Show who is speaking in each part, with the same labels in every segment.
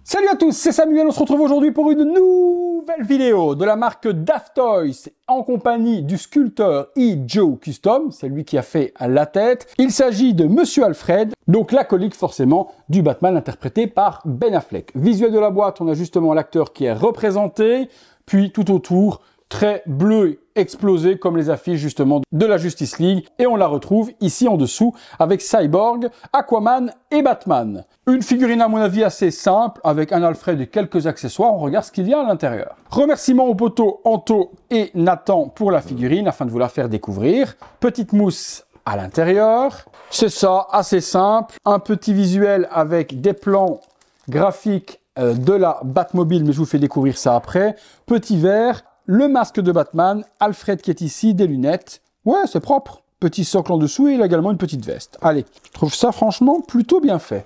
Speaker 1: Salut à tous, c'est Samuel, on se retrouve aujourd'hui pour une nouvelle vidéo de la marque Daft Toys en compagnie du sculpteur E. Joe Custom, c'est lui qui a fait la tête. Il s'agit de Monsieur Alfred, donc l'acolyte forcément du Batman interprété par Ben Affleck. Visuel de la boîte, on a justement l'acteur qui est représenté, puis tout autour, très bleu explosé comme les affiches justement de la Justice League, et on la retrouve ici en dessous avec Cyborg, Aquaman et Batman. Une figurine à mon avis assez simple avec un Alfred et quelques accessoires, on regarde ce qu'il y a à l'intérieur. Remerciements aux poteaux Anto et Nathan pour la figurine afin de vous la faire découvrir. Petite mousse à l'intérieur, c'est ça, assez simple, un petit visuel avec des plans graphiques de la Batmobile, mais je vous fais découvrir ça après. Petit verre, le masque de Batman, Alfred qui est ici, des lunettes. Ouais, c'est propre. Petit socle en dessous et il a également une petite veste. Allez, je trouve ça franchement plutôt bien fait.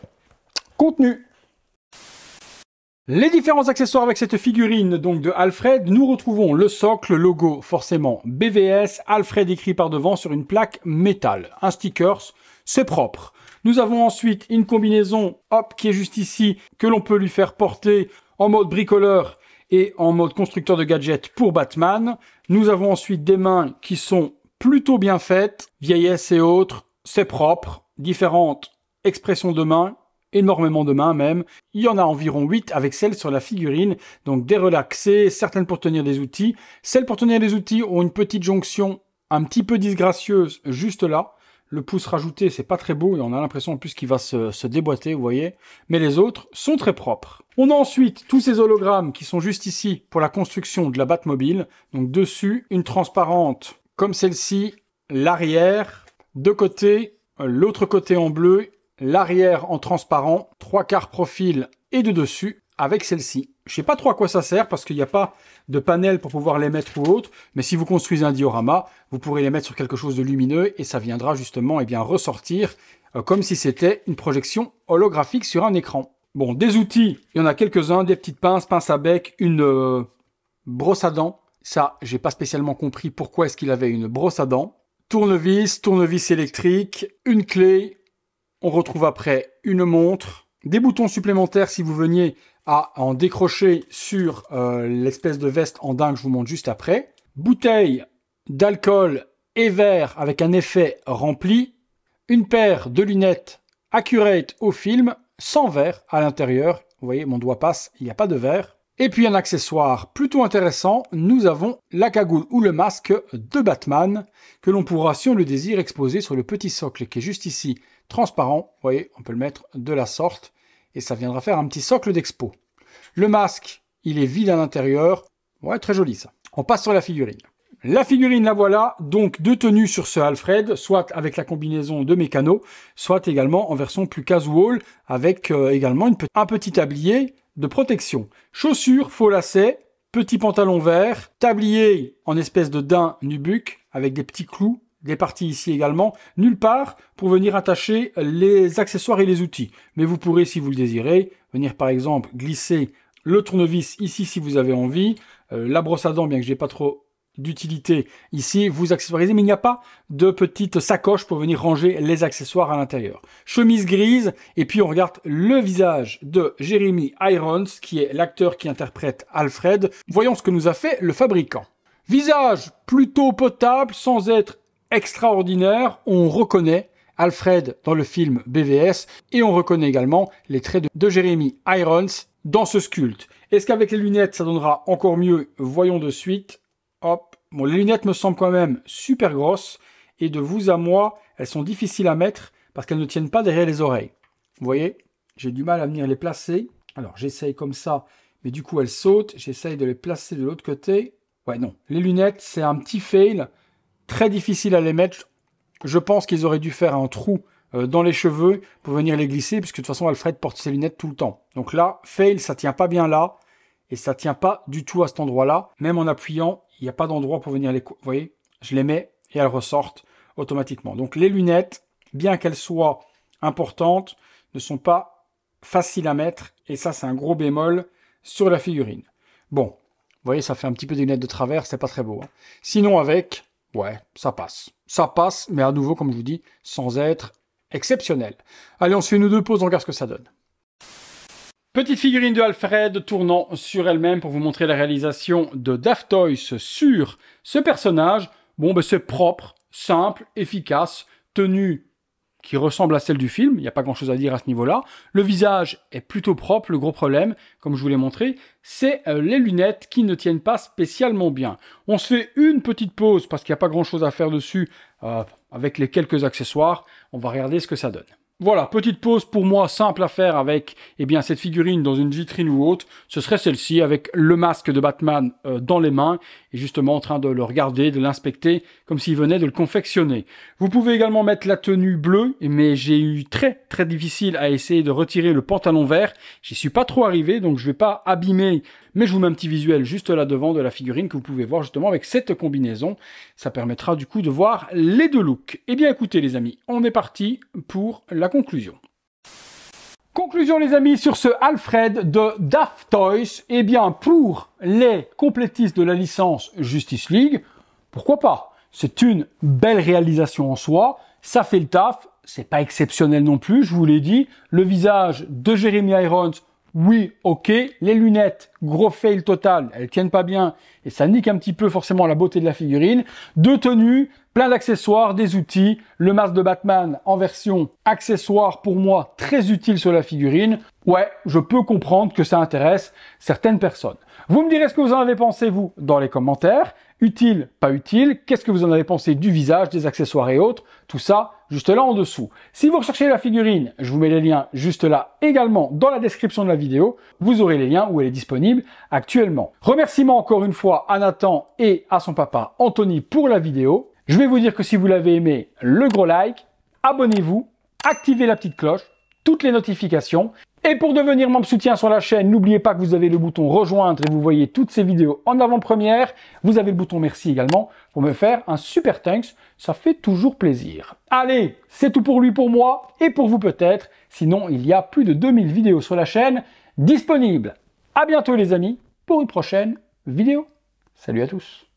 Speaker 1: Contenu. Les différents accessoires avec cette figurine donc de Alfred, nous retrouvons le socle, logo forcément BVS, Alfred écrit par devant sur une plaque métal. Un stickers, c'est propre. Nous avons ensuite une combinaison, hop, qui est juste ici, que l'on peut lui faire porter en mode bricoleur et en mode constructeur de gadgets pour Batman. Nous avons ensuite des mains qui sont plutôt bien faites, vieillesse et autres, c'est propre, différentes expressions de mains, énormément de mains même. Il y en a environ 8 avec celles sur la figurine, donc des relaxées, certaines pour tenir des outils. Celles pour tenir des outils ont une petite jonction un petit peu disgracieuse juste là. Le pouce rajouté, c'est pas très beau et on a l'impression en plus qu'il va se déboîter, vous voyez. Mais les autres sont très propres. On a ensuite tous ces hologrammes qui sont juste ici pour la construction de la Batmobile. Donc dessus, une transparente comme celle-ci, l'arrière, de côté, l'autre côté en bleu, l'arrière en transparent, 3/4 profil et de dessus avec celle-ci. Je sais pas trop à quoi ça sert parce qu'il n'y a pas de panel pour pouvoir les mettre ou autre, mais si vous construisez un diorama, vous pourrez les mettre sur quelque chose de lumineux et ça viendra justement ressortir comme si c'était une projection holographique sur un écran. Bon, des outils, il y en a quelques-uns, des petites pinces, pince à bec, une brosse à dents. Ça, j'ai pas spécialement compris pourquoi est-ce qu'il avait une brosse à dents. Tournevis électrique, une clé. On retrouve après une montre, des boutons supplémentaires si vous veniez à en décrocher sur l'espèce de veste en daim que je vous montre juste après. Bouteille d'alcool et verre avec un effet rempli. Une paire de lunettes Accurate au film, sans verre à l'intérieur. Vous voyez, mon doigt passe, il n'y a pas de verre. Et puis un accessoire plutôt intéressant, nous avons la cagoule ou le masque de Batman que l'on pourra, si on le désire, exposer sur le petit socle qui est juste ici, transparent. Vous voyez, on peut le mettre de la sorte et ça viendra faire un petit socle d'expo. Le masque, il est vide à l'intérieur. Ouais, très joli ça. On passe sur la figurine. La figurine, la voilà, donc deux tenues sur ce Alfred, soit avec la combinaison de mécano, soit également en version plus casual, avec également un petit tablier de protection. Chaussures, faux lacets, petit pantalon vert, tablier en espèce de daim nubuck, avec des petits clous, des parties ici également, nulle part pour venir attacher les accessoires et les outils. Mais vous pourrez, si vous le désirez, venir par exemple glisser le tournevis ici si vous avez envie, la brosse à dents, bien que j'ai pas trop d'utilité ici, vous accessoirisez, mais il n'y a pas de petite sacoche pour venir ranger les accessoires à l'intérieur. Chemise grise, et puis on regarde le visage de Jeremy Irons, qui est l'acteur qui interprète Alfred. Voyons ce que nous a fait le fabricant. Visage plutôt potable, sans être extraordinaire. On reconnaît Alfred dans le film BVS, et on reconnaît également les traits de Jeremy Irons dans ce sculpte. Est-ce qu'avec les lunettes, ça donnera encore mieux? Voyons de suite. Hop. Bon, les lunettes me semblent quand même super grosses. Et de vous à moi, elles sont difficiles à mettre parce qu'elles ne tiennent pas derrière les oreilles. Vous voyez, j'ai du mal à venir les placer. Alors, j'essaye comme ça, mais du coup, elles sautent. J'essaye de les placer de l'autre côté. Ouais, non. Les lunettes, c'est un petit fail. Très difficile à les mettre. Je pense qu'ils auraient dû faire un trou dans les cheveux pour venir les glisser, puisque de toute façon, Alfred porte ses lunettes tout le temps. Donc là, fail, ça tient pas bien là. Et ça tient pas du tout à cet endroit-là. Même en appuyant, il n'y a pas d'endroit pour venir les... Vous voyez, je les mets et elles ressortent automatiquement. Donc les lunettes, bien qu'elles soient importantes, ne sont pas faciles à mettre. Et ça, c'est un gros bémol sur la figurine. Bon, vous voyez, ça fait un petit peu des lunettes de travers, c'est pas très beau. Hein. Sinon avec, ouais, ça passe. Ça passe, mais à nouveau, comme je vous dis, sans être exceptionnel. Allez, on se fait une ou deux pauses, on regarde ce que ça donne. Petite figurine de Alfred tournant sur elle-même pour vous montrer la réalisation de Daft Toys sur ce personnage. Bon, ben c'est propre, simple, efficace, tenue qui ressemble à celle du film, il n'y a pas grand chose à dire à ce niveau-là. Le visage est plutôt propre, le gros problème, comme je vous l'ai montré, c'est les lunettes qui ne tiennent pas spécialement bien. On se fait une petite pause parce qu'il n'y a pas grand chose à faire dessus avec les quelques accessoires. On va regarder ce que ça donne. Voilà, petite pause pour moi, simple à faire avec cette figurine dans une vitrine ou autre. Ce serait celle-ci avec le masque de Batman dans les mains et justement en train de le regarder, de l'inspecter comme s'il venait de le confectionner. Vous pouvez également mettre la tenue bleue, mais j'ai eu très difficile à essayer de retirer le pantalon vert. J'y suis pas trop arrivé, donc je vais pas abîmer, mais je vous mets un petit visuel juste là devant de la figurine que vous pouvez voir justement avec cette combinaison. Ça permettra du coup de voir les deux looks. Eh bien écoutez les amis, on est parti pour la conclusion. Conclusion les amis sur ce Alfred de Daft Toys. Eh bien pour les complétistes de la licence Justice League, pourquoi pas? C'est une belle réalisation en soi, ça fait le taf, c'est pas exceptionnel non plus, je vous l'ai dit. Le visage de Jeremy Irons, oui, ok. Les lunettes, gros fail total, elles tiennent pas bien et ça nique un petit peu forcément la beauté de la figurine. Deux tenues, plein d'accessoires, des outils. Le masque de Batman en version accessoire pour moi très utile sur la figurine. Ouais, je peux comprendre que ça intéresse certaines personnes. Vous me direz ce que vous en avez pensé vous dans les commentaires. Utile, pas utile, qu'est-ce que vous en avez pensé du visage, des accessoires et autres, tout ça juste là en dessous. Si vous recherchez la figurine, je vous mets les liens juste là également dans la description de la vidéo, vous aurez les liens où elle est disponible actuellement. Remerciements encore une fois à Nathan et à son papa Anthony pour la vidéo. Je vais vous dire que si vous l'avez aimé, le gros like, abonnez-vous, activez la petite cloche, toutes les notifications. Et pour devenir membre soutien sur la chaîne, n'oubliez pas que vous avez le bouton rejoindre et vous voyez toutes ces vidéos en avant-première. Vous avez le bouton merci également pour me faire un super thanks. Ça fait toujours plaisir. Allez, c'est tout pour lui, pour moi et pour vous peut-être. Sinon, il y a plus de 2000 vidéos sur la chaîne disponibles. À bientôt les amis pour une prochaine vidéo. Salut à tous.